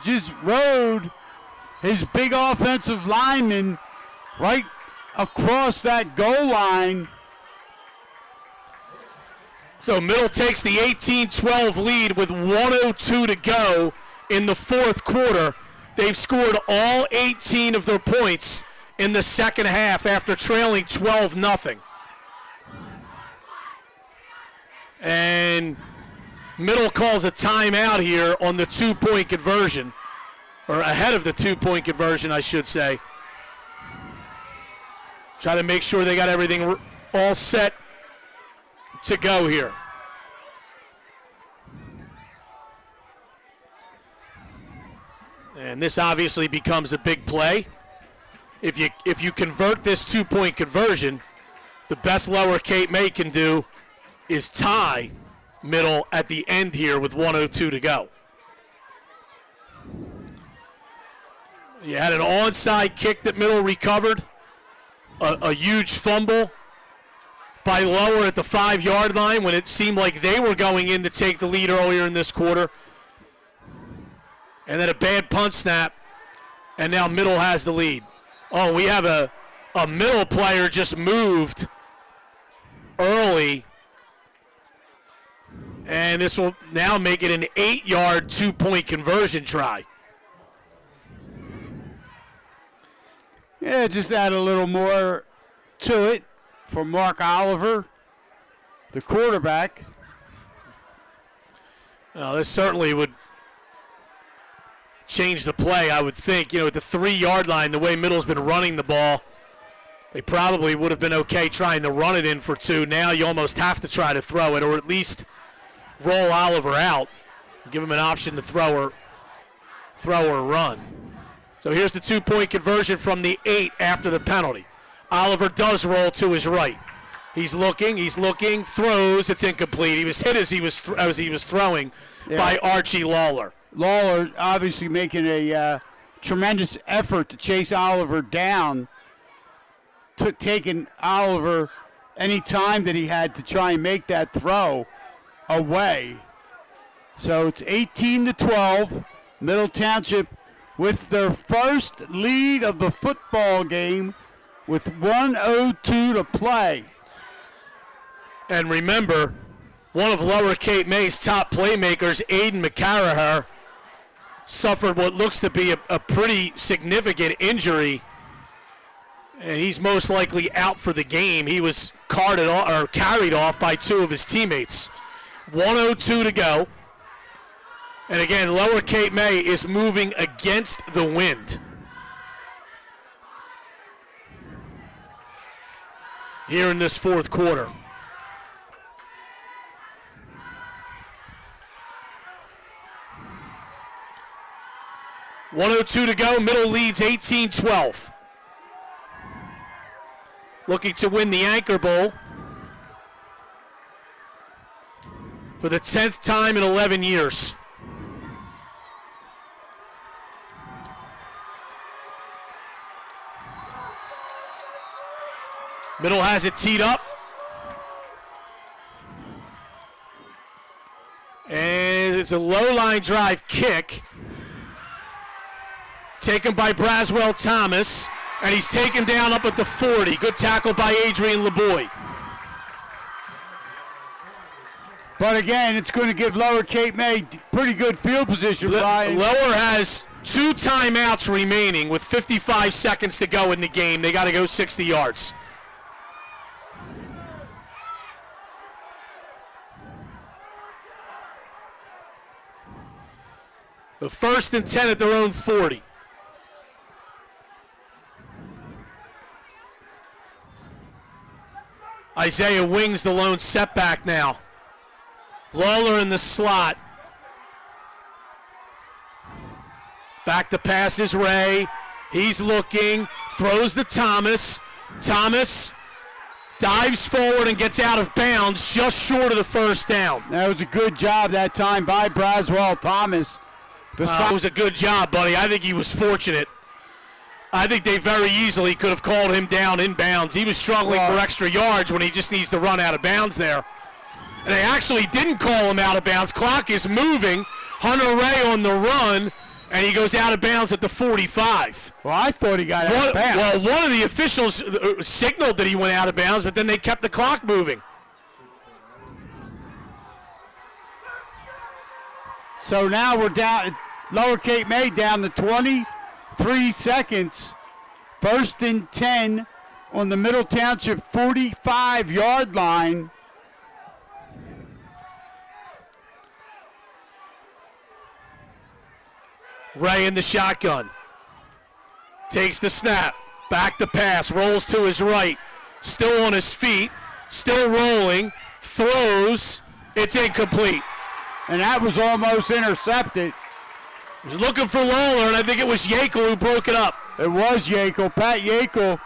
just rode his big offensive lineman right across that goal line. So Middle takes the 18-12 lead with 1:02 to go in the fourth quarter. They've scored all 18 of their points in the second half after trailing 12-0. And Middle calls a timeout here on the two-point conversion, or ahead of the two-point conversion, I should say. Try to make sure they got everything all set to go here. And this obviously becomes a big play. If you convert this two-point conversion, the best Lower Cape May can do is tie Middle at the end here with 1:02 to go. You had an onside kick that Middle recovered, a huge fumble by Lower at the 5-yard line when it seemed like they were going in to take the lead earlier in this quarter. And then a bad punt snap, and now Middle has the lead. Oh, we have a Middle player just moved early, and this will now make it an 8-yard two-point conversion try. Yeah, just add a little more to it for Mark Oliver, the quarterback. Well, this certainly would change the play, I would think. You know, at the 3-yard line, the way Middle's been running the ball, they probably would have been okay trying to run it in for 2. Now you almost have to try to throw it, or at least roll Oliver out, give him an option to throw or run. So here's the two-point conversion from the 8 after the penalty. Oliver does roll to his right. He's looking, throws, it's incomplete. He was hit as he was throwing by Archie Lawler. Lawler obviously making a tremendous effort to chase Oliver down, taking Oliver any time that he had to try and make that throw away. So it's 18-12. Middle Township with their first lead of the football game with 1:02 to play. And remember, one of Lower Cape May's top playmakers, Aiden McCarraher, suffered what looks to be a pretty significant injury, and he's most likely out for the game. He was carried off by 2 of his teammates. 1:02 to go. And again, Lower Cape May is moving against the wind. Here in this fourth quarter. .102 to go. Middle leads 18-12. Looking to win the Anchor Bowl for the 10th time in 11 years. Middle has it teed up. And it's a low-line drive kick. Taken by Braswell Thomas. And he's taken down up at the 40. Good tackle by Adrian LeBoy. But again, it's going to give Lower Cape May pretty good field position, Brian. Lower has 2 timeouts remaining with 55 seconds to go in the game. They got to go 60 yards. The 1st and 10 at their own 40. Isaiah wings the lone setback now. Lawler in the slot. Back to pass is Ray. He's looking, throws to Thomas. Thomas dives forward and gets out of bounds just short of the first down. That was a good job that time by Braswell Thomas. It was a good job, buddy. I think he was fortunate. I think they very easily could have called him down in bounds. He was struggling for extra yards when he just needs to run out of bounds there. And they actually didn't call him out of bounds. Clock is moving. Hunter Ray on the run, and he goes out of bounds at the 45. Well, I thought he got out of bounds. Well, one of the officials signaled that he went out of bounds, but then they kept the clock moving. So now we're down, Lower Cape May down to 23 seconds. 1st and 10 on the Middle Township 45-yard line. Ray in the shotgun. Takes the snap. Back to pass. Rolls to his right. Still on his feet. Still rolling. Throws. It's incomplete. And that was almost intercepted. He was looking for Lawler, and I think it was Yakel who broke it up. It was Yakel. Pat Yakel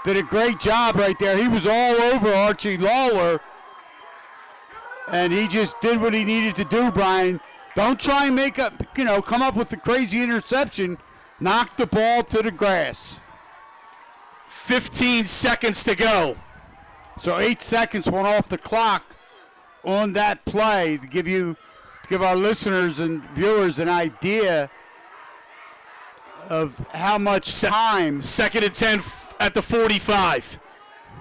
did a great job right there. He was all over Archie Lawler. And he just did what he needed to do, Brian. Don't try and come up with a crazy interception. Knock the ball to the grass. 15 seconds to go. So 8 seconds went off the clock on that play to give our listeners and viewers an idea of how much time. 2nd and 10 at the 45.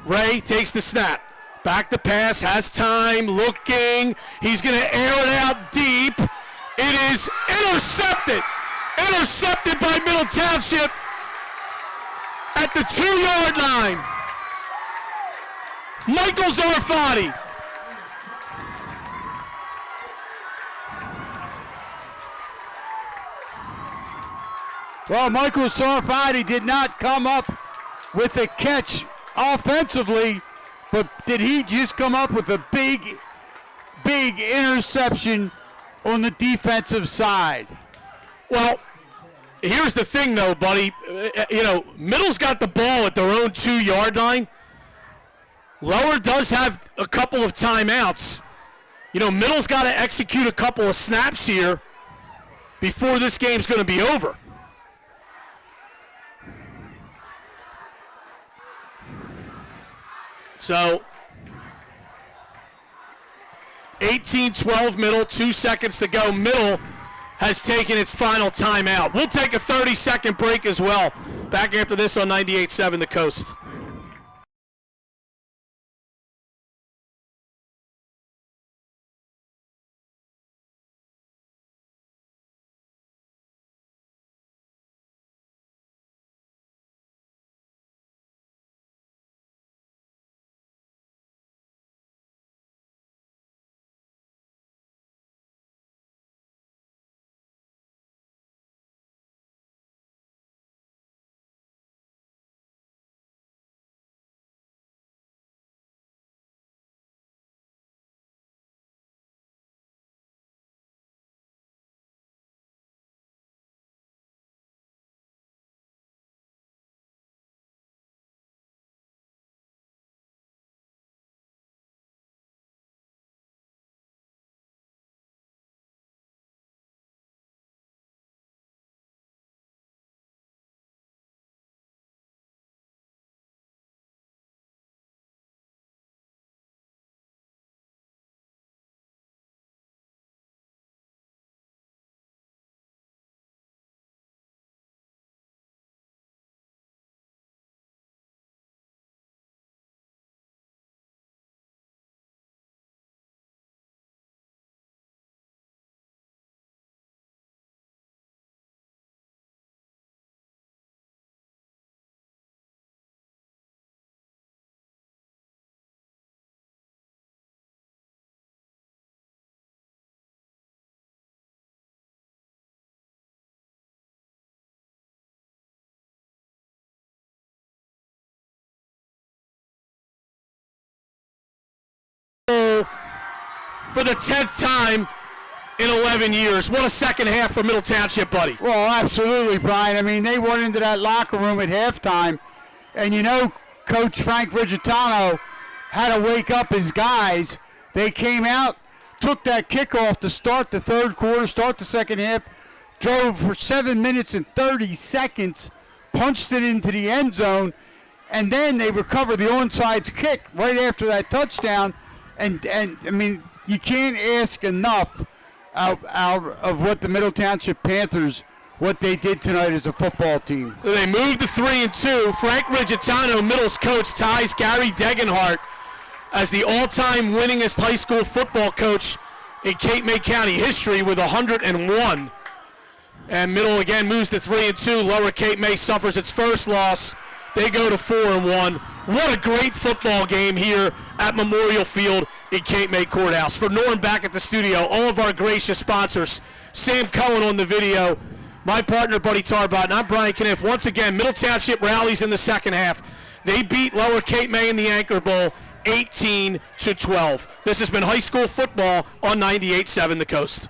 Ray takes the snap. Back to pass, has time, looking. He's going to air it out deep. It is intercepted. Intercepted by Middle Township at the 2-yard line. Michael Zarfati. Well, Michael Zarfati did not come up with a catch offensively, but did he just come up with a big interception on the defensive side? Well, here's the thing, though, buddy. Middle's got the ball at their own 2-yard line. Lower does have a couple of timeouts. Middle's got to execute a couple of snaps here before this game's going to be over. So, 18-12 Middle, 2 seconds to go. Middle has taken its final timeout. We'll take a 30-second break as well. Back after this on 98.7 The Coast. For the 10th time in 11 years. What a second half for Middle Township, buddy. Well, absolutely, Brian. I mean, they went into that locker room at halftime, and Coach Frank Rigitano had to wake up his guys. They came out, took that kickoff to start the third quarter, start the second half, drove for 7 minutes and 30 seconds, punched it into the end zone, and then they recovered the onside kick right after that touchdown. And I mean, you can't ask enough out of what the Middle Township Panthers what they did tonight as a football team. They moved to 3-2. Frank Rigitano, Middle's coach, ties Gary Degenhart as the all-time winningest high school football coach in Cape May County history with 101. And Middle again moves to 3-2. Lower Cape May suffers its first loss. They go to 4-1. What a great football game here at Memorial Field in Cape May Courthouse. For Norm back at the studio, all of our gracious sponsors, Sam Cohen on the video, my partner Buddy Tarbot, and I'm Brian Kniff. Once again, Middle Township rallies in the second half. They beat Lower Cape May in the Anchor Bowl 18-12. This has been high school football on 98.7 The Coast.